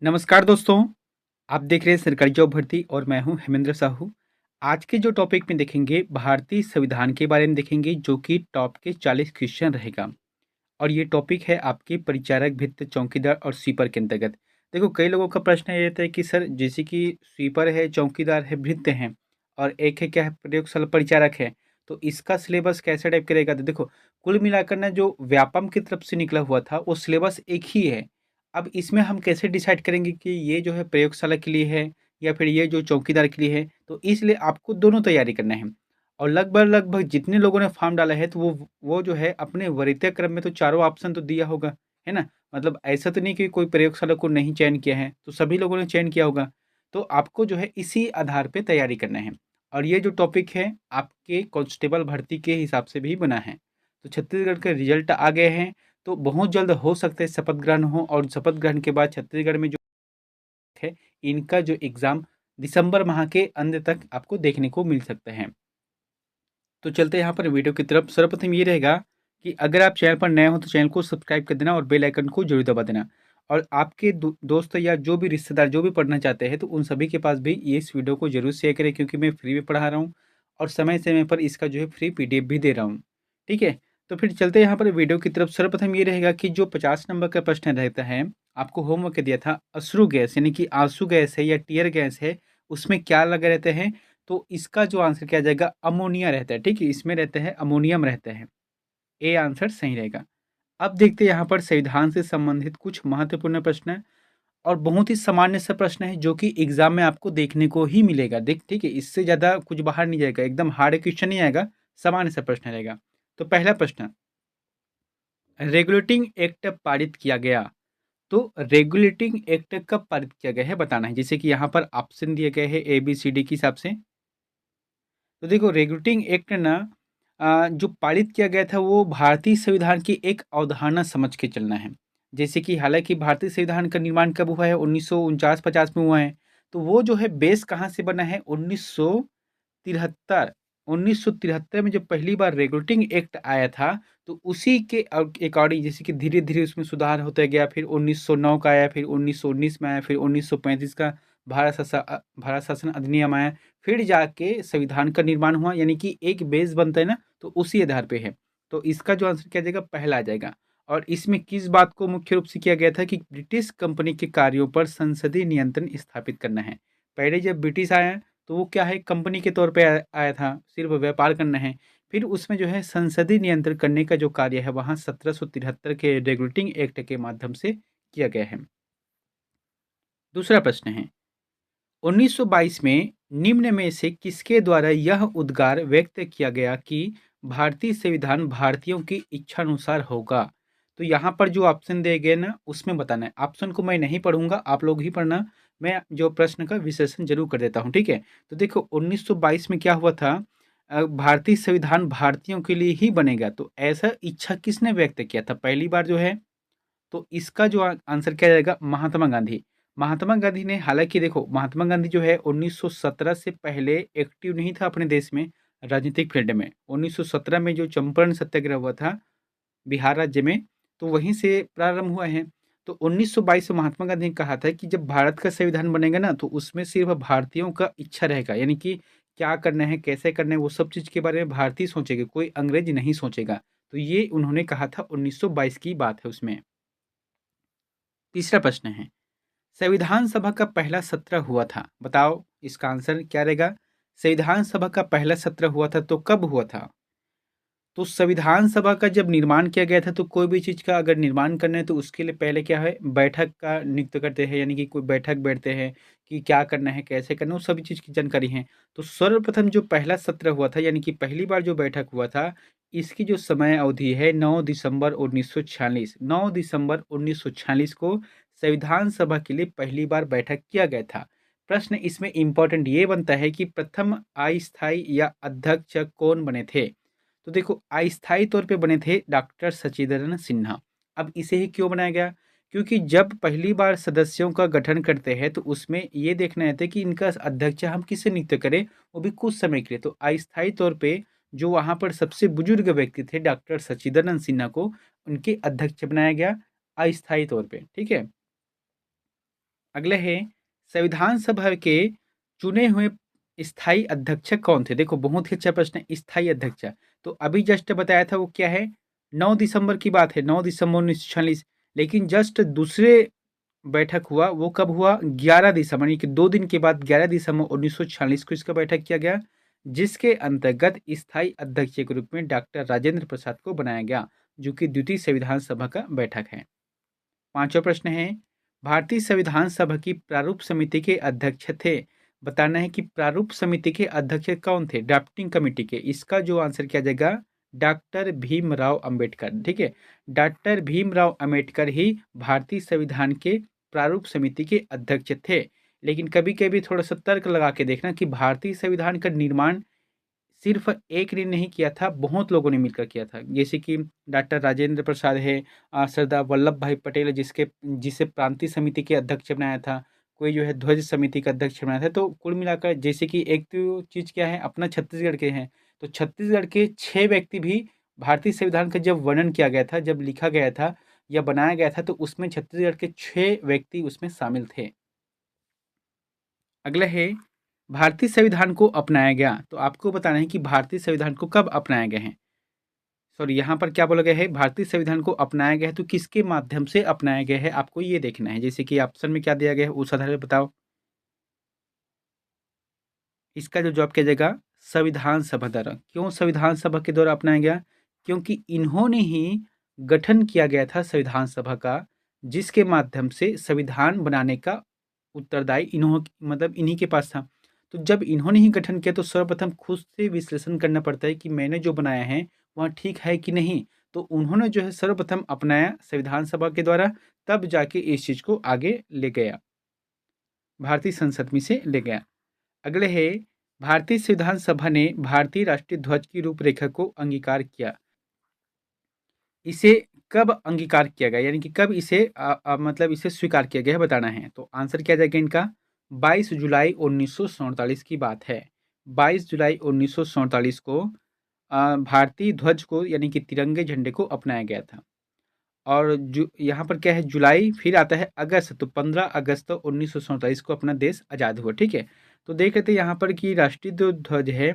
नमस्कार दोस्तों, आप देख रहे हैं सरकारी जॉब भर्ती और मैं हूं हेमेंद्र साहू। आज के जो टॉपिक में देखेंगे भारतीय संविधान के बारे में देखेंगे जो कि टॉप के 40 क्वेश्चन रहेगा। और ये टॉपिक है आपके परिचारक, भित्त, चौकीदार और स्वीपर के अंतर्गत। देखो कई लोगों का प्रश्न ये रहता है कि सर जैसे कि स्वीपर है, चौकीदार है, भृत्य हैं और एक है क्या है प्रयोगशाला परिचारक है, तो इसका सिलेबस कैसे टाइप करेगा? तो देखो कुल मिलाकर ना जो व्यापम की तरफ से निकला हुआ था वो सिलेबस एक ही है। अब इसमें हम कैसे डिसाइड करेंगे कि ये जो है प्रयोगशाला के लिए है या फिर ये जो चौकीदार के लिए है? तो इसलिए आपको दोनों तैयारी करना है। और लगभग लगभग जितने लोगों ने फॉर्म डाला है तो वो जो है अपने वरीयता क्रम में तो चारों ऑप्शन तो दिया होगा, है ना? मतलब ऐसा तो नहीं कि कोई प्रयोगशाला को नहीं चयन किया है, तो सभी लोगों ने चयन किया होगा। तो आपको जो है इसी आधार पे तैयारी करना है। और ये जो टॉपिक है आपके कांस्टेबल भर्ती के हिसाब से भी बना है। तो छत्तीसगढ़ के रिजल्ट आ गए हैं, तो बहुत जल्द हो सकता है शपथ ग्रहण हो और शपथ ग्रहण के बाद छत्तीसगढ़ में जो है इनका जो एग्ज़ाम दिसंबर माह के अंत तक आपको देखने को मिल सकता है। तो चलते हैं यहाँ पर वीडियो की तरफ। सर्वप्रथम ये रहेगा कि अगर आप चैनल पर नए हो तो चैनल को सब्सक्राइब कर देना और बेल आइकन को जरूर दबा देना। और आपके दोस्त या जो भी रिश्तेदार जो भी पढ़ना चाहते हैं तो उन सभी के पास भी ये इस वीडियो को जरूर शेयर करें, क्योंकि मैं फ्री में पढ़ा रहा हूँ और समय समय पर इसका जो है फ्री पीडीएफ भी दे रहा हूँ। ठीक है, तो फिर चलते हैं यहाँ पर वीडियो की तरफ। सर्वप्रथम ये रहेगा कि जो 50 नंबर का प्रश्न रहता है, आपको होमवर्क दिया था अश्रु गैस यानी कि आंसू गैस है या टीयर गैस है, उसमें क्या लगे रहते हैं? तो इसका जो आंसर किया जाएगा अमोनिया रहता है। ठीक है, इसमें रहते हैं अमोनियम रहते हैं। ए आंसर सही रहेगा। अब देखते हैं यहाँ पर संविधान से संबंधित कुछ महत्वपूर्ण प्रश्न है और बहुत ही सामान्य सा प्रश्न है जो कि एग्जाम में आपको देखने को ही मिलेगा। देख ठीक है, इससे ज्यादा कुछ बाहर नहीं जाएगा, एकदम हार्ड क्वेश्चन नहीं आएगा, सामान्य सा प्रश्न रहेगा। तो पहला प्रश्न, रेगुलेटिंग एक्ट पारित किया गया। तो रेगुलेटिंग एक्ट कब पारित किया गया है बताना है। जैसे कि यहाँ पर ऑप्शन दिए गए हैं ए बी सी डी के हिसाब से। तो देखो रेगुलेटिंग एक्ट ना जो पारित किया गया था वो भारतीय संविधान की एक अवधारणा समझ के चलना है। जैसे कि हालांकि भारतीय संविधान का निर्माण कब हुआ है? 1949-50 में हुआ है। तो वो जो है बेस कहाँ से बना है? 1973। 1973 में जब पहली बार रेगुलेटिंग एक्ट आया था, तो उसी के अकॉर्डिंग जैसे कि धीरे धीरे उसमें सुधार होता गया। फिर 1909 का आया, फिर 1919 में आया, फिर 1935 का भारत शासन अधिनियम आया। फिर जाके संविधान का निर्माण हुआ, यानी कि एक बेस बनता है ना, तो उसी आधार पे है। तो इसका जो आंसर क्या आ जाएगा? पहला आ जाएगा। और इसमें किस बात को मुख्य रूप से किया गया था कि ब्रिटिश कंपनी के कार्यों पर संसदीय नियंत्रण स्थापित करना है। पहले जब ब्रिटिश आया तो वो क्या है, कंपनी के तौर पे आया था, सिर्फ व्यापार करना है। फिर उसमें जो है संसदीय नियंत्रण करने का जो कार्य है वहाँ 1773 के रेगुलेटिंग एक्ट के माध्यम से किया गया है। दूसरा प्रश्न है, 1922 में निम्न में से किसके द्वारा यह उद्गार व्यक्त किया गया कि भारतीय संविधान भारतीयों की इच्छानुसार होगा? तो यहाँ पर जो ऑप्शन दिए गए ना उसमें बताना है। ऑप्शन को मैं नहीं पढ़ूंगा, आप लोग ही पढ़ना। मैं जो प्रश्न का विश्लेषण जरूर कर देता हूँ, ठीक है? तो देखो 1922 में क्या हुआ था, भारतीय संविधान भारतीयों के लिए ही बनेगा, तो ऐसा इच्छा किसने व्यक्त किया था पहली बार जो है? तो इसका जो आंसर क्या जाएगा? महात्मा गांधी। महात्मा गांधी ने, हालांकि देखो महात्मा गांधी जो है 1917 से पहले एक्टिव नहीं था अपने देश में राजनीतिक फील्ड में। 1917 में जो चंपारण सत्याग्रह हुआ था बिहार राज्य में, तो वहीं से प्रारंभ हुआ है। तो 1922 में महात्मा गांधी ने कहा था कि जब भारत का संविधान बनेगा ना तो उसमें सिर्फ भारतीयों का इच्छा रहेगा, यानी कि क्या करना है, कैसे करना है, वो सब चीज के बारे में भारतीय सोचेंगे, कोई अंग्रेज नहीं सोचेगा। तो ये उन्होंने कहा था, 1922 की बात है उसमें। तीसरा प्रश्न है, संविधान सभा का पहला सत्र हुआ था, बताओ इसका आंसर क्या रहेगा? संविधान सभा का पहला सत्र हुआ था तो कब हुआ था? तो संविधान सभा का जब निर्माण किया गया था, तो कोई भी चीज का अगर निर्माण करना है तो उसके लिए पहले क्या है, बैठक का नियुक्त करते हैं, यानी कि कोई बैठक बैठते हैं कि क्या करना है, कैसे करना है, वो सभी चीज की जानकारी है। तो सर्वप्रथम जो पहला सत्र हुआ था, यानी कि पहली बार जो बैठक हुआ था, इसकी जो समय अवधि है 9 दिसंबर 1946, 9 दिसंबर 1946 को संविधान सभा के लिए पहली बार बैठक किया गया था। प्रश्न इसमें इंपॉर्टेंट ये बनता है कि प्रथम अस्थायी या अध्यक्ष कौन बने थे? तो देखो अस्थायी तौर पे बने थे डॉक्टर सचिदानंद सिन्हा। अब इसे ही क्यों बनाया गया? क्योंकि जब पहली बार सदस्यों का गठन करते हैं तो उसमें ये देखना रहता है कि इनका अध्यक्ष हम किसे नियुक्त करें, वो भी कुछ समय के लिए। तो अस्थायी तौर पे जो वहां पर सबसे बुजुर्ग व्यक्ति थे डॉक्टर सचिदानंद सिन्हा को उनके अध्यक्ष बनाया गया अस्थायी तौर पे, ठीक है? अगले है संविधान सभा के चुने हुए स्थायी अध्यक्ष कौन थे? देखो बहुत ही अच्छा प्रश्न है, स्थायी अध्यक्ष। तो अभी जस्ट बताया था वो क्या है, 9 दिसंबर की बात है, 9 दिसंबर 1946। लेकिन जस्ट दूसरे बैठक हुआ वो कब हुआ, 11 दिसंबर, यानी कि 2 दिन के बाद 11 दिसंबर 1946 को इसका बैठक किया गया, जिसके अंतर्गत स्थायी अध्यक्ष के रूप में डॉक्टर राजेंद्र प्रसाद को बनाया गया, जो कि द्वितीय संविधान सभा का बैठक है। पांचवा प्रश्न है, भारतीय संविधान सभा की प्रारूप समिति के अध्यक्ष थे। बताना है कि प्रारूप समिति के अध्यक्ष कौन थे, ड्राफ्टिंग कमेटी के। इसका जो आंसर किया जाएगा डॉक्टर भीमराव अंबेडकर। ठीक है, डॉक्टर भीमराव अंबेडकर ही भारतीय संविधान के प्रारूप समिति के अध्यक्ष थे। लेकिन कभी कभी थोड़ा सा तर्क लगा के देखना कि भारतीय संविधान का निर्माण सिर्फ एक ने नहीं किया था, बहुत लोगों ने मिलकर किया था। जैसे कि डॉक्टर राजेंद्र प्रसाद है, सरदार वल्लभ भाई पटेल जिसे प्रांतीय समिति के अध्यक्ष बनाया था, कोई जो है ध्वज समिति का अध्यक्ष बनाया था। तो कुल मिलाकर जैसे कि एक तो चीज़ क्या है, अपना छत्तीसगढ़ के हैं, तो छत्तीसगढ़ के 6 व्यक्ति भी भारतीय संविधान का जब वर्णन किया गया था, जब लिखा गया था या बनाया गया था, तो उसमें छत्तीसगढ़ के 6 व्यक्ति उसमें शामिल थे। अगला है भारतीय संविधान को अपनाया गया। तो आपको बताना है कि भारतीय संविधान को कब अपनाया गया है। सॉरी, यहाँ पर क्या बोला गया है, भारतीय संविधान को अपनाया गया है, तो किसके माध्यम से अपनाया गया है आपको ये देखना है। जैसे कि ऑप्शन में क्या दिया गया है उस आधार पर बताओ। इसका जो जवाब किया जाएगा संविधान सभा द्वारा। क्यों संविधान सभा के द्वारा अपनाया गया, क्योंकि इन्होंने ही गठन किया गया था संविधान सभा का, जिसके माध्यम से संविधान बनाने का उत्तरदायी मतलब इन्हीं के पास था। तो जब इन्होंने ही गठन किया तो सर्वप्रथम खुद से विश्लेषण करना पड़ता है कि मैंने जो बनाया है वह ठीक है कि नहीं। तो उन्होंने जो है सर्वप्रथम अपनाया संविधान सभा के द्वारा, तब जाके इस चीज को आगे ले गया, भारतीय संसद में से ले गया। अगले है भारतीय संविधान सभा ने भारतीय राष्ट्रीय ध्वज की रूपरेखा को अंगीकार किया। इसे कब अंगीकार किया गया, यानी कि कब इसे मतलब इसे स्वीकार किया गया है बताना है। तो आंसर क्या जाएगा इनका 22 जुलाई 1947 की बात है। 22 जुलाई 1947 को भारतीय ध्वज को यानी कि तिरंगे झंडे को अपनाया गया था। और यहाँ पर क्या है जुलाई, फिर आता है अगस्त, तो 15 अगस्त 1947 को अपना देश आज़ाद हुआ। ठीक है, तो देख लेते हैं यहाँ पर कि राष्ट्रीय जो ध्वज है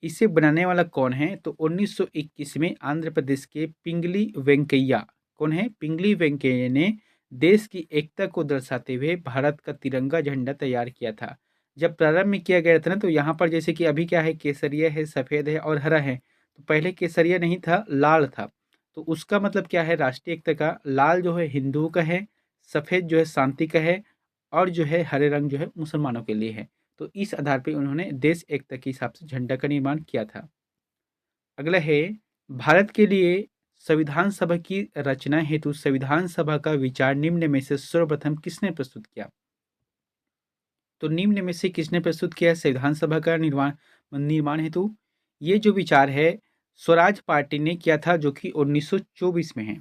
इसे बनाने वाला कौन है। तो 1921 में आंध्र प्रदेश के पिंगली वेंकैया, कौन है, पिंगली वेंकैया ने देश की एकता को दर्शाते हुए भारत का तिरंगा झंडा तैयार किया था। जब प्रारंभ में किया गया था ना, तो यहाँ पर जैसे कि अभी क्या है, केसरिया है, सफ़ेद है और हरा है। तो पहले केसरिया नहीं था, लाल था। तो उसका मतलब क्या है, राष्ट्रीय एकता का लाल जो है हिंदुओं का है, सफ़ेद जो है शांति का है, और जो है हरे रंग जो है मुसलमानों के लिए है। तो इस आधार पे उन्होंने देश एकता के हिसाब से झंडा का निर्माण किया था। अगला है भारत के लिए संविधान सभा की रचना हेतु संविधान सभा का विचार निम्न में से सर्वप्रथम किसने प्रस्तुत किया। तो निम्न में से किसने प्रस्तुत किया संविधान सभा का निर्माण हेतु। ये जो विचार है स्वराज पार्टी ने किया था, जो कि 1924 में है,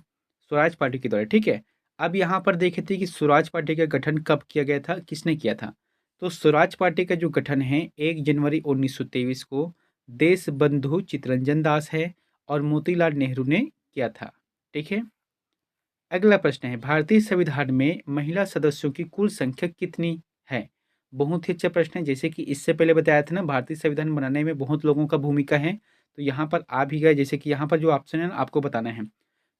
स्वराज पार्टी के द्वारा। ठीक है, अब यहाँ पर देखे थे कि स्वराज पार्टी का गठन कब किया गया था, किसने किया था। तो स्वराज पार्टी का जो गठन है 1 जनवरी 1923 को देश बंधु चित्तरंजन दास है और मोतीलाल नेहरू ने किया था। ठीक है, अगला प्रश्न है भारतीय संविधान में महिला सदस्यों की कुल संख्या कितनी है। बहुत ही अच्छा प्रश्न है। जैसे कि इससे पहले बताया था ना, भारतीय संविधान बनाने में बहुत लोगों का भूमिका है, तो यहाँ पर आ भी गए। जैसे कि यहाँ पर जो ऑप्शन है ना आपको बताना है।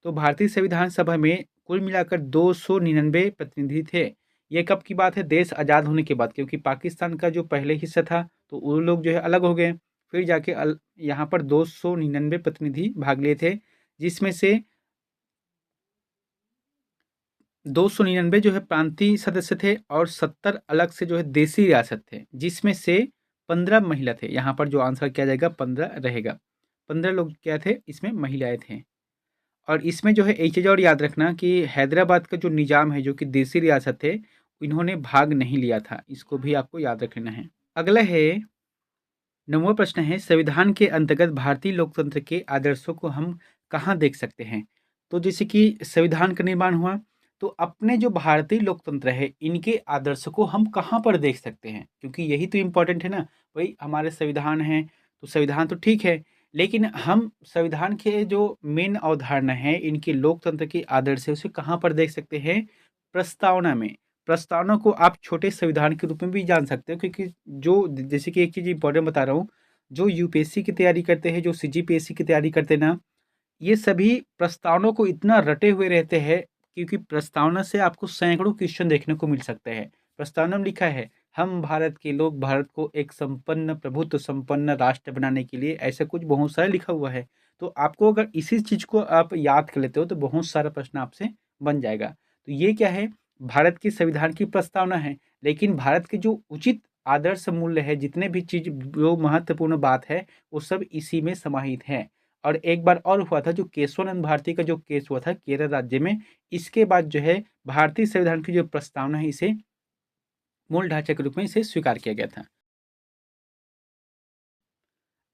तो भारतीय संविधान सभा में कुल मिलाकर 299 प्रतिनिधि थे। ये कब की बात है, देश आज़ाद होने के बाद, क्योंकि पाकिस्तान का जो पहले हिस्सा था तो वो लोग जो है अलग हो गए, फिर जाके यहाँ पर 299 प्रतिनिधि भाग लिए थे, जिसमें से 299 जो है प्रांतीय सदस्य थे और 70 अलग से जो है देसी रियासत थे, जिसमें से 15 महिला थे। यहाँ पर जो आंसर किया जाएगा 15 रहेगा। 15 लोग क्या थे, इसमें महिलाएं थे। और इसमें जो है एक चीज़ और याद रखना कि हैदराबाद का जो निज़ाम है, जो कि देसी रियासत थे, इन्होंने भाग नहीं लिया था। इसको भी आपको याद रख लेना है। अगला है 9वां प्रश्न है संविधान के अंतर्गत भारतीय लोकतंत्र के आदर्शों को हम कहाँ देख सकते हैं। तो जैसे कि संविधान का निर्माण हुआ, तो अपने जो भारतीय लोकतंत्र है इनके आदर्श को हम कहाँ पर देख सकते हैं, क्योंकि यही तो इम्पोर्टेंट है ना। भाई हमारे संविधान है तो संविधान तो ठीक है, लेकिन हम संविधान के जो मेन अवधारणा है इनके लोकतंत्र के आदर्श है उसे कहाँ पर देख सकते हैं, प्रस्तावना में। प्रस्तावना को आप छोटे संविधान के रूप में भी जान सकते हो, क्योंकि जो जैसे कि एक चीज़ इंपॉर्टेंट बता रहा हूँ, जो यूपीएससी की तैयारी करते हैं, जो सीजीपीएससी की तैयारी करते हैं ना, ये सभी प्रस्तावना को इतना रटे हुए रहते हैं, क्योंकि प्रस्तावना से आपको सैकड़ों क्वेश्चन देखने को मिल सकते हैं। प्रस्तावना में लिखा है, हम भारत के लोग भारत को एक संपन्न प्रभुत्व संपन्न राष्ट्र बनाने के लिए, ऐसा कुछ बहुत सारा लिखा हुआ है। तो आपको अगर इसी चीज को आप याद कर लेते हो तो बहुत सारा प्रश्न आपसे बन जाएगा। तो ये क्या है, भारत के संविधान की प्रस्तावना है, लेकिन भारत के जो उचित आदर्श मूल्य है, जितने भी चीज जो महत्वपूर्ण बात है, वो सब इसी में समाहित है। और एक बार और हुआ था, जो केशवानंद भारती का जो केस हुआ था केरल राज्य में, इसके बाद जो है भारतीय संविधान की जो प्रस्तावना है, इसे मूल ढांचे के रूप में इसे स्वीकार किया गया था।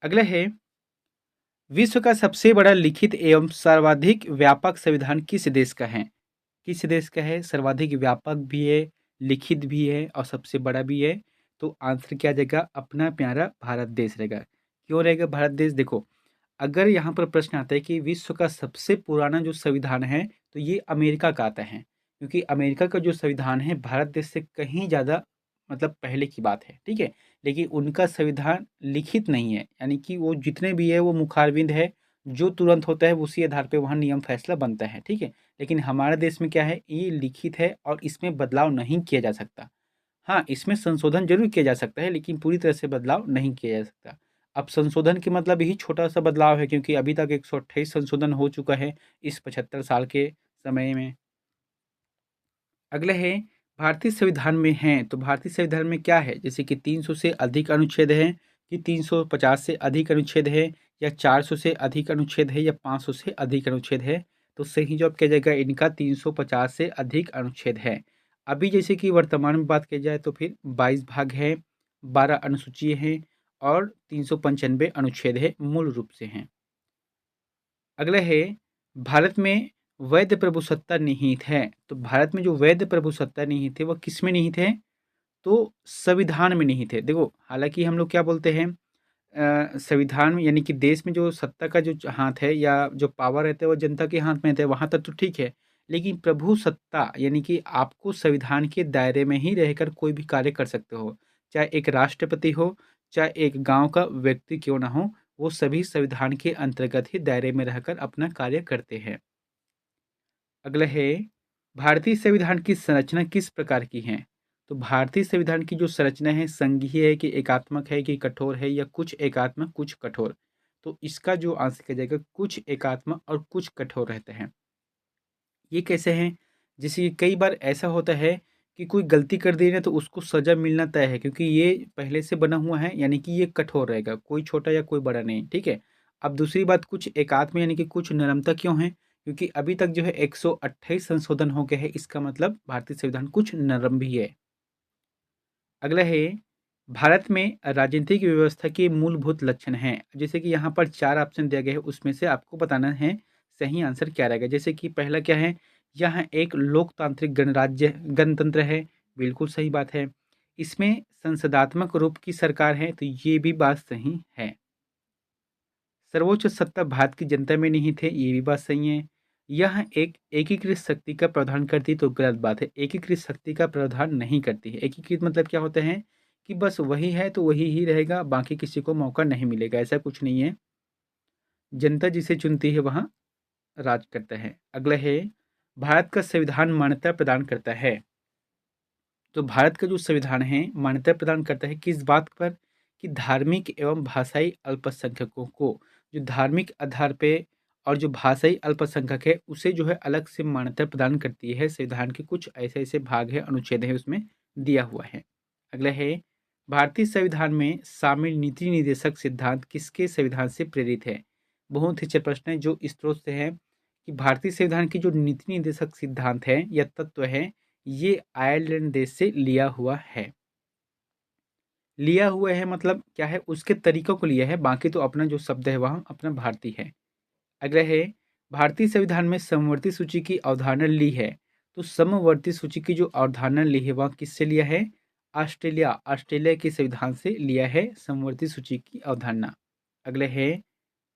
अगला है, विश्व का सबसे बड़ा लिखित एवं सर्वाधिक व्यापक संविधान किस देश का है? किस देश का है? सर्वाधिक व्यापक भी है, लिखित भी है और सबसे बड़ा भी है। तो आंसर क्या आ जाएगा? अपना प्यारा भारत देश रहेगा। क्यों रहेगा भारत देश? देखो, अगर यहाँ पर प्रश्न आता है कि विश्व का सबसे पुराना जो संविधान है, तो ये अमेरिका का आता है, क्योंकि अमेरिका का जो संविधान है भारत देश से कहीं ज़्यादा मतलब पहले की बात है, ठीक है। लेकिन उनका संविधान लिखित नहीं है, यानी कि वो जितने भी है वो मुखारबिंद है, जो तुरंत होता है उसी आधार पे वहाँ नियम फैसला बनता है, ठीक है। लेकिन हमारे देश में क्या है, ये लिखित है और इसमें बदलाव नहीं किया जा सकता। हाँ, इसमें संशोधन ज़रूर किया जा सकता है, लेकिन पूरी तरह से बदलाव नहीं किया जा सकता। अब संशोधन के मतलब यही छोटा-सा बदलाव है, क्योंकि अभी तक 128 संशोधन हो चुका है इस 75 साल के समय में। अगला है, भारतीय संविधान में हैं, तो भारतीय संविधान में क्या है? जैसे कि 300 से अधिक अनुच्छेद हैं, कि 350 से अधिक अनुच्छेद है, या 400 से अधिक अनुच्छेद है, या 500 से अधिक अनुच्छेद है? तो सही जवाब क्या जाएगा इनका? 350 से अधिक अनुच्छेद है। अभी जैसे कि वर्तमान में बात की जाए तो फिर 22 भाग हैं, 12 अनुसूची हैं और 395 अनुच्छेद है, मूल रूप से हैं। अगला है, भारत में वैध प्रभुसत्ता निहित है, तो भारत में जो वैध प्रभुसत्ता निहित है वह किस में निहित है? तो संविधान में निहित है। देखो, हालांकि हम लोग क्या बोलते हैं, संविधान में यानी कि देश में जो सत्ता का जो हाथ है या जो पावर रहता है वो जनता के हाथ में रहता है, वहां तक तो ठीक है। लेकिन प्रभु सत्ता यानी कि आपको संविधान के दायरे में ही रहकर कोई भी कार्य कर सकते हो, चाहे एक राष्ट्रपति हो, चाहे एक गांव का व्यक्ति क्यों ना हो, वो सभी संविधान के अंतर्गत ही दायरे में रहकर अपना कार्य करते हैं। अगला है, भारतीय संविधान की संरचना किस प्रकार की है? तो भारतीय संविधान की जो संरचना है, संघीय है कि एकात्मक है कि कठोर है, या कुछ एकात्मक कुछ कठोर? तो इसका जो आंसर किया जाएगा, कुछ एकात्मक और कुछ कठोर रहते हैं। ये कैसे हैं? जैसे कि कई बार ऐसा होता है कि कोई गलती कर दी ना, तो उसको सजा मिलना तय है, क्योंकि ये पहले से बना हुआ है, यानी कि ये कठोर रहेगा, कोई छोटा या कोई बड़ा नहीं, ठीक है। अब दूसरी बात, कुछ एकात्म यानी कि कुछ नरमता क्यों है? क्योंकि अभी तक जो है 128 संशोधन हो गए हैं, इसका मतलब भारतीय संविधान कुछ नरम भी है। अगला है, भारत में राजनीतिक व्यवस्था के मूलभूत लक्षण हैं। जैसे कि यहाँ पर 4 ऑप्शन दिया गया है, उसमें से आपको बताना है सही आंसर क्या रहेगा। जैसे कि पहला क्या है, यहाँ एक लोकतांत्रिक गणराज्य गणतंत्र है, बिल्कुल सही बात है। इसमें संसदात्मक रूप की सरकार है, तो ये भी बात सही है। सर्वोच्च सत्ता भारत की जनता में निहित है, ये भी बात सही है। यह एक एकीकृत शक्ति का प्रावधान करती है, तो गलत बात है, एकीकृत शक्ति का प्रावधान नहीं करती है। एकीकृत मतलब क्या होता है कि बस वही है तो वही ही रहेगा, बाकी किसी को मौका नहीं मिलेगा, ऐसा कुछ नहीं है। जनता जिसे चुनती है वहाँ राज करता है। अगला है, भारत का संविधान मान्यता प्रदान करता है। तो भारत का जो संविधान है मान्यता प्रदान करता है किस बात पर? कि धार्मिक एवं भाषाई अल्पसंख्यकों को, जो धार्मिक आधार पे और जो भाषाई अल्पसंख्यक है उसे जो है अलग से मान्यता प्रदान करती है। संविधान के कुछ ऐसे ऐसे भाग है, अनुच्छेद है, उसमें दिया हुआ है। अगला है, भारतीय संविधान में शामिल नीति निर्देशक सिद्धांत किसके संविधान से प्रेरित है? बहुत ही अच्छा प्रश्न है, जो स्रोत से है कि भारतीय संविधान की जो नीति निर्देशक सिद्धांत है या तत्व है, ये आयरलैंड देश से लिया हुआ है। लिया हुआ है मतलब क्या है, उसके तरीकों को लिया है, बाकी तो अपना जो शब्द है वहाँ अपना भारतीय है। अगला है, भारतीय संविधान में समवर्ती सूची की अवधारणा ली है, तो समवर्ती सूची की जो अवधारणा ली है वह किससे लिया है? ऑस्ट्रेलिया, ऑस्ट्रेलिया के संविधान से लिया है समवर्ती सूची की अवधारणा। अगले है,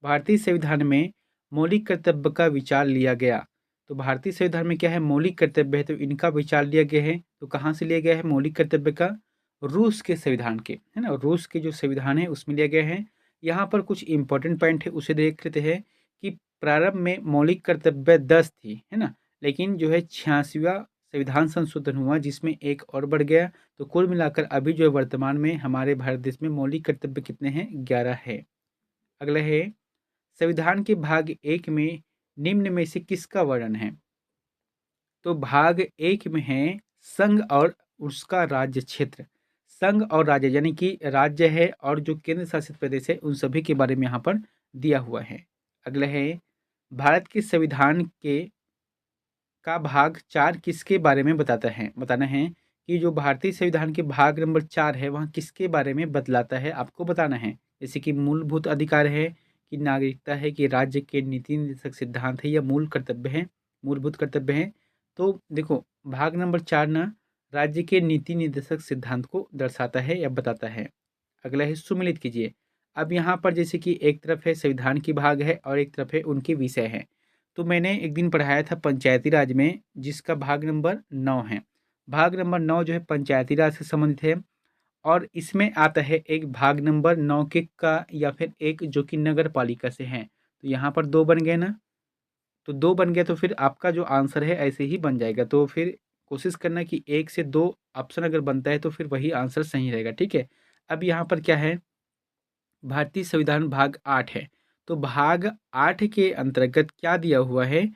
भारतीय संविधान में मौलिक कर्तव्य का विचार लिया गया, तो भारतीय संविधान में क्या है, मौलिक कर्तव्य है, तो इनका विचार लिया गया है। तो कहाँ से लिया गया है मौलिक कर्तव्य का? रूस के संविधान के, है ना, रूस के जो संविधान है उसमें लिया गया है। यहाँ पर कुछ इंपॉर्टेंट पॉइंट है, उसे देख लेते हैं कि प्रारंभ में मौलिक कर्तव्य 10 थी, है ना, लेकिन जो है 86वां संविधान संशोधन हुआ जिसमें एक और बढ़ गया। तो कुल मिलाकर अभी जो है वर्तमान में हमारे भारत देश में मौलिक कर्तव्य कितने हैं? 11 है। अगला है, संविधान के भाग 1 में निम्न में से किसका वर्णन है? तो भाग 1 में है संघ और उसका राज्य क्षेत्र। संघ और राज्य यानी कि राज्य है और जो केंद्र शासित प्रदेश है उन सभी के बारे में यहाँ पर दिया हुआ है। अगला है, भारत के संविधान के का भाग 4 किसके बारे में बताना है कि जो भारतीय संविधान के भाग नंबर 4 है वहाँ किसके बारे में बतलाता है, आपको बताना है। जैसे कि मूलभूत अधिकार है, कि नागरिकता है, कि राज्य के नीति निर्देशक सिद्धांत है, या मूल कर्तव्य है, मूलभूत कर्तव्य है। तो देखो भाग नंबर 4 ना राज्य के नीति निर्देशक सिद्धांत को दर्शाता है या बताता है। अगला है, सुमिलित कीजिए। अब यहाँ पर जैसे कि एक तरफ है संविधान की भाग है और एक तरफ है उनके विषय है। तो मैंने एक दिन पढ़ाया था पंचायती राज में, जिसका भाग नंबर 9 है। भाग नंबर 9 जो है पंचायती राज से संबंधित है। और इसमें आता है एक भाग नंबर 9 के का, या फिर एक जो कि नगर पालिका से है। तो यहाँ पर 2 बन गए ना, तो 2 बन गया, तो फिर आपका जो आंसर है ऐसे ही बन जाएगा। तो फिर कोशिश करना कि 1 से 2 ऑप्शन अगर बनता है तो फिर वही आंसर सही रहेगा, ठीक है। अब यहाँ पर क्या है, भारतीय संविधान भाग 8 है। तो भाग 8 के अंतर्गत क्या दिया हुआ है,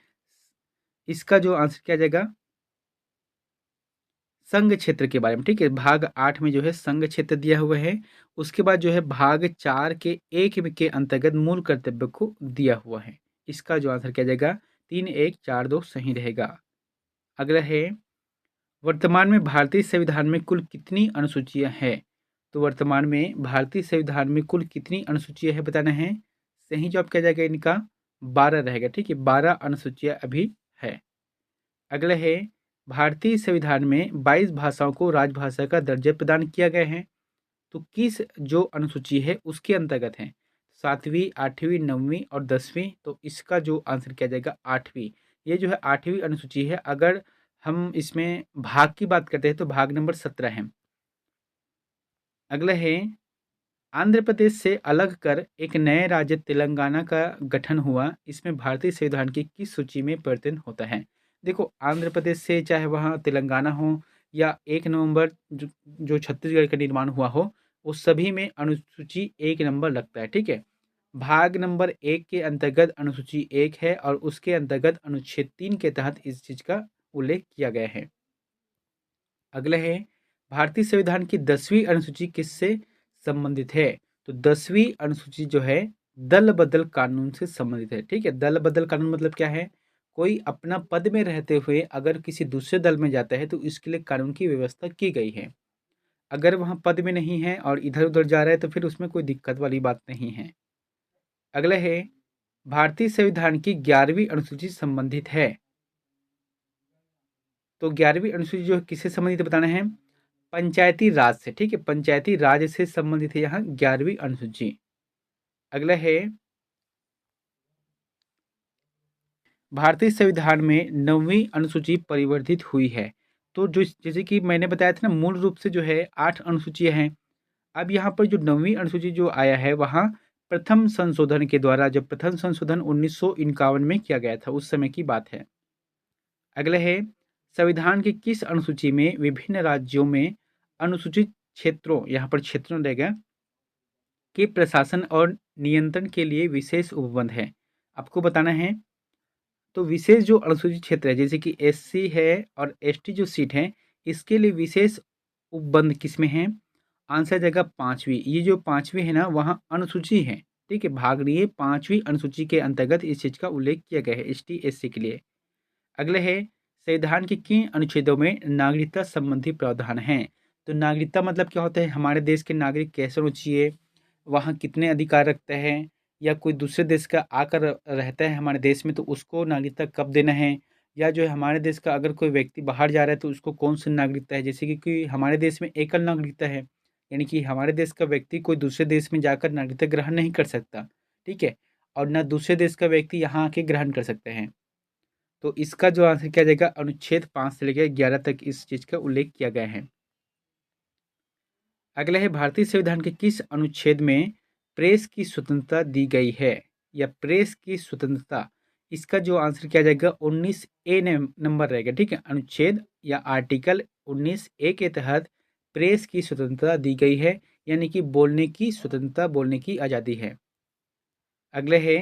इसका जो आंसर क्या जाएगा, संघ क्षेत्र के बारे में, ठीक है। भाग 8 में जो है संघ क्षेत्र दिया हुआ है। उसके बाद जो है भाग 4 के 1 के अंतर्गत मूल कर्तव्य को दिया हुआ है। इसका जो आंसर क्या जाएगा, 3, 1, 4, 2 सही रहेगा। अगला है, वर्तमान में भारतीय संविधान में कुल कितनी अनुसूचियां हैं? तो वर्तमान में भारतीय संविधान में कुल कितनी अनुसूचियां हैं बताना है। सही जवाब क्या जाएगा इनका, 12 रहेगा, ठीक है। 12 अनुसूचियां अभी है। अगला है, भारतीय संविधान में 22 भाषाओं को राजभाषा का दर्जा प्रदान किया गया है। तो किस जो अनुसूची है उसके अंतर्गत है, 7वीं, 8वीं, 9वीं और 10वीं। तो इसका जो आंसर क्या जाएगा, 8वीं। ये जो है 8वीं अनुसूची है। अगर हम इसमें भाग की बात करते हैं तो भाग नंबर 17 है। अगला है, आंध्र प्रदेश से अलग कर एक नए राज्य तेलंगाना का गठन हुआ, इसमें भारतीय संविधान की किस सूची में परिवर्तन होता है? देखो आंध्र प्रदेश से चाहे वहाँ तेलंगाना हो या 1 नवंबर जो छत्तीसगढ़ का निर्माण हुआ हो, उस सभी में अनुसूची 1 नंबर लगता है, ठीक है। भाग नंबर 1 के अंतर्गत अनुसूची 1 है और उसके अंतर्गत अनुच्छेद 3 के तहत इस चीज का उल्लेख किया गया है। अगला है, भारतीय संविधान की 10वीं अनुसूची किससे संबंधित है? तो 10वीं अनुसूची जो है दल बदल कानून से संबंधित है, ठीक है। दल बदल कानून मतलब क्या है, कोई अपना पद में रहते हुए अगर किसी दूसरे दल में जाता है तो इसके लिए कानून की व्यवस्था की गई है। अगर वहाँ पद में नहीं है और इधर उधर जा रहा है तो फिर उसमें कोई दिक्कत वाली बात नहीं है। अगला है, भारतीय संविधान की 11वीं अनुसूची संबंधित है। तो 11वीं अनुसूची जो है किससे संबंधित बताना है, पंचायती राज से, ठीक है। पंचायती राज से संबंधित है यहाँ 11वीं अनुसूची। अगला है, भारतीय संविधान में 9वीं अनुसूची परिवर्धित हुई है। तो जो जैसे कि मैंने बताया था ना, मूल रूप से जो है 8 अनुसूचियां हैं। अब यहाँ पर जो 9वीं अनुसूची जो आया है वहाँ प्रथम संशोधन के द्वारा, जब प्रथम संशोधन 1951 में किया गया था उस समय की बात है। अगला है, संविधान की किस अनुसूची में विभिन्न राज्यों में अनुसूचित क्षेत्रों, यहाँ पर क्षेत्रों रहेगा, के प्रशासन और नियंत्रण के लिए विशेष उपबंध है, आपको बताना है। तो विशेष जो अनुसूचित क्षेत्र है जैसे कि एससी है और एसटी जो सीट है, इसके लिए विशेष उपबंध किसमें है? आंसर जगह 5वीं। ये जो 5वीं है ना वहाँ अनुसूची है, ठीक है। भाग लिए 5वीं अनुसूची के अंतर्गत इस चीज का उल्लेख किया गया है एसटी एससी के लिए। अगले है, संविधान के किन अनुच्छेदों में नागरिकता संबंधी प्रावधान हैं? तो नागरिकता मतलब क्या होता है, हमारे देश के नागरिक कैसे होना चाहिए, वहाँ कितने अधिकार रखते हैं, या कोई दूसरे देश का आकर रहता है हमारे देश में तो उसको नागरिकता कब देना है, या जो है हमारे देश का अगर कोई व्यक्ति बाहर जा रहा है तो उसको कौन सी नागरिकता है। जैसे कि हमारे देश में एकल नागरिकता है, यानी कि हमारे देश का व्यक्ति कोई दूसरे देश में जाकर नागरिकता ग्रहण नहीं कर सकता, ठीक है। और ना दूसरे देश का व्यक्ति यहाँ आके ग्रहण कर सकते हैं। तो इसका जो आंसर किया जाएगा अनुच्छेद 5 से लेकर 11 तक इस चीज का उल्लेख किया गया है। अगला है भारतीय संविधान के किस अनुच्छेद में प्रेस की स्वतंत्रता दी गई है, या प्रेस की स्वतंत्रता, इसका जो आंसर किया जाएगा 19 ए नंबर रहेगा। ठीक है, अनुच्छेद या आर्टिकल 19 ए के तहत प्रेस की स्वतंत्रता दी गई है, यानी कि बोलने की स्वतंत्रता, बोलने की आजादी है। अगले है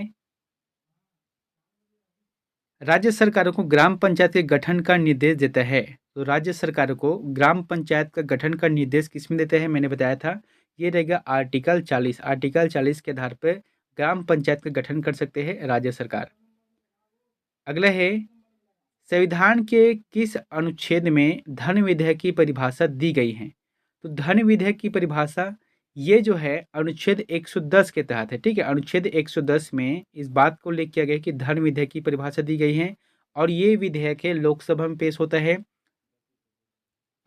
राज्य सरकारों को ग्राम पंचायत के गठन का निर्देश देता है। तो राज्य सरकारों को ग्राम पंचायत का गठन का निर्देश किसमें देते हैं, मैंने बताया था, ये रहेगा आर्टिकल 40। आर्टिकल 40 के आधार पर ग्राम पंचायत का गठन कर सकते हैं राज्य सरकार। अगला है संविधान के किस अनुच्छेद में धन विधेयक की परिभाषा दी गई है। तो धन विधेयक की परिभाषा ये जो है अनुच्छेद 110 के तहत है। ठीक है, अनुच्छेद 110 में इस बात को उल्लेख किया गया कि धन विधेयक की परिभाषा दी गई है और ये विधेयक है लोकसभा में पेश होता है।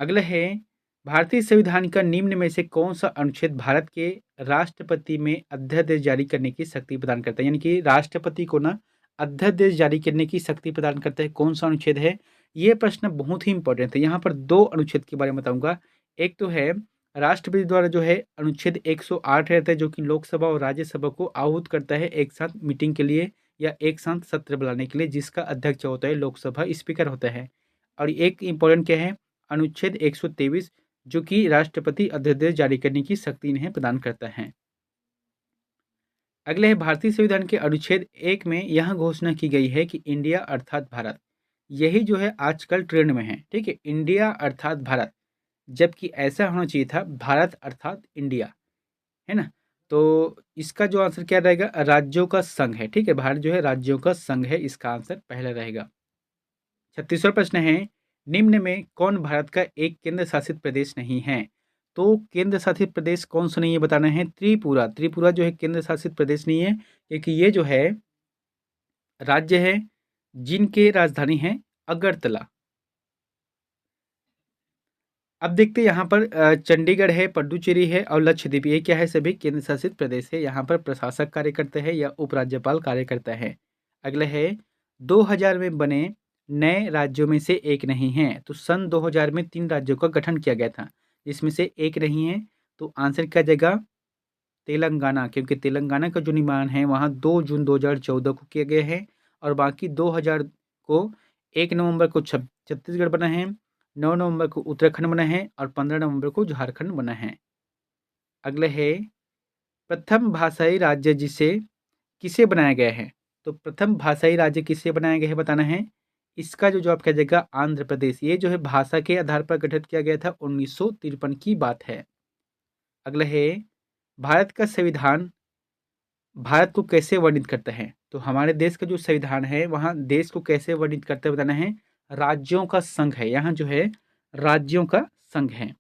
अगला है भारतीय संविधान का निम्न में से कौन सा अनुच्छेद भारत के राष्ट्रपति में अध्यादेश जारी करने की शक्ति प्रदान करता है, यानी कि राष्ट्रपति को ना अध्यादेश जारी करने की शक्ति प्रदान करता है, कौन सा अनुच्छेद है। ये प्रश्न बहुत ही इंपॉर्टेंट है। यहाँ पर दो अनुच्छेद के बारे में बताऊंगा। एक तो है राष्ट्रपति द्वारा जो है अनुच्छेद 108 रहता है, जो कि लोकसभा और राज्यसभा को आहूत करता है एक साथ मीटिंग के लिए या एक साथ सत्र बुलाने के लिए, जिसका अध्यक्ष होता है लोकसभा स्पीकर होता है। और एक इंपॉर्टेंट क्या है, अनुच्छेद 123, जो कि राष्ट्रपति अध्यादेश जारी करने की शक्ति इन्हें प्रदान करता है। अगले है भारतीय संविधान के अनुच्छेद 1 में यह घोषणा की गई है कि इंडिया अर्थात भारत, यही जो है आजकल ट्रेंड में है। ठीक है, इंडिया अर्थात भारत, जबकि ऐसा होना चाहिए था भारत अर्थात इंडिया, है ना। तो इसका जो आंसर क्या रहेगा, राज्यों का संघ है। ठीक है, भारत जो है राज्यों का संघ है, इसका आंसर पहला रहेगा। 36वां प्रश्न है निम्न में कौन भारत का एक केंद्र शासित प्रदेश नहीं है। तो केंद्र शासित प्रदेश कौन सा नहीं है बताना है, त्रिपुरा। त्रिपुरा जो है केंद्र शासित प्रदेश नहीं है, क्योंकि ये जो है राज्य है जिनके राजधानी है अगरतला। अब देखते हैं यहाँ पर चंडीगढ़ है, पुडुचेरी है और लक्षद्वीप, ये क्या है, सभी केंद्र शासित प्रदेश है। यहाँ पर प्रशासक कार्य करता है या उपराज्यपाल कार्य करता है। अगला है 2000 में बने नए राज्यों में से एक नहीं है। तो सन 2000 में 3 राज्यों का गठन किया गया था, जिसमें से एक नहीं है। तो आंसर क्या जाएगा, तेलंगाना, क्योंकि तेलंगाना का जो निर्माण है वहाँ 2 जून 2014 को किया गया है और बाकी 2000 को 1 नवंबर को छत्तीसगढ़ बना है, 9 नवंबर को उत्तराखंड बना है और 15 नवंबर को झारखंड बना है। अगले है प्रथम भाषाई राज्य जिसे किसे बनाया गया है। तो प्रथम भाषाई राज्य किसे बनाया गया है बताना है। इसका जो जवाब किया जाएगा आंध्र प्रदेश। ये जो है भाषा के आधार पर गठित किया गया था, 1953 की बात है। अगला है भारत का संविधान भारत को कैसे वर्णित करता है। तो हमारे देश का जो संविधान है वहाँ देश को कैसे वर्णित करते हुए बताना है, राज्यों का संघ है। यहाँ जो है राज्यों का संघ है।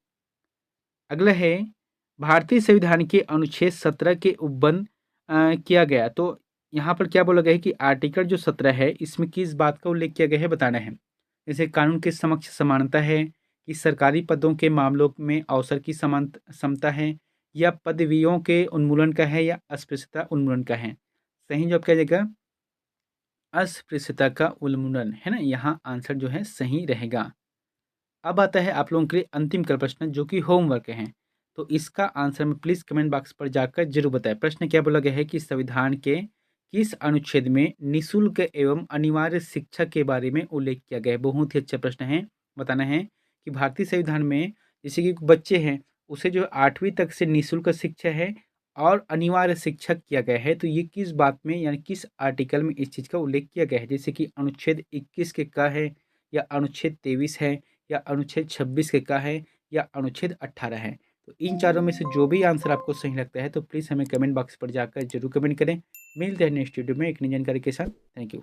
अगला है भारतीय संविधान के अनुच्छेद 17 के उपबंध किया गया। तो यहाँ पर क्या बोला गया है कि आर्टिकल जो 17 है इसमें किस बात का उल्लेख किया गया है बताना है। जैसे कानून के समक्ष समानता है, कि सरकारी पदों के मामलों में अवसर की समान समता है, या पदवियों के उन्मूलन का है, या अस्पृश्यता उन्मूलन का है। सही जवाब क्या जाएगा, अस्पृश्यता का उन्मूलन, है ना। यहाँ आंसर जो है सही रहेगा। अब आता है आप लोगों के लिए अंतिम का प्रश्न, जो कि होमवर्क है। तो इसका आंसर में प्लीज कमेंट बॉक्स पर जाकर जरूर बताएं। प्रश्न क्या बोला गया है कि संविधान के किस अनुच्छेद में निशुल्क एवं अनिवार्य शिक्षा के बारे में उल्लेख किया गया है। बहुत ही अच्छा प्रश्न है। बताना है कि भारतीय संविधान में जैसे कि बच्चे हैं उसे जो 8वीं तक से निशुल्क शिक्षा है और अनिवार्य शिक्षा किया गया है। तो ये किस बात में यानी किस आर्टिकल में इस चीज़ का उल्लेख किया गया है। जैसे कि अनुच्छेद 21 के का है, या अनुच्छेद 23 है, या अनुच्छेद 26 के का है, या अनुच्छेद 18 है। तो इन चारों में से जो भी आंसर आपको सही लगता है तो प्लीज़ हमें कमेंट बॉक्स पर जाकर जरूर कमेंट करें। मिलते हैं नेक्स्ट वीडियो में एक नई जानकारी के साथ। Thank you.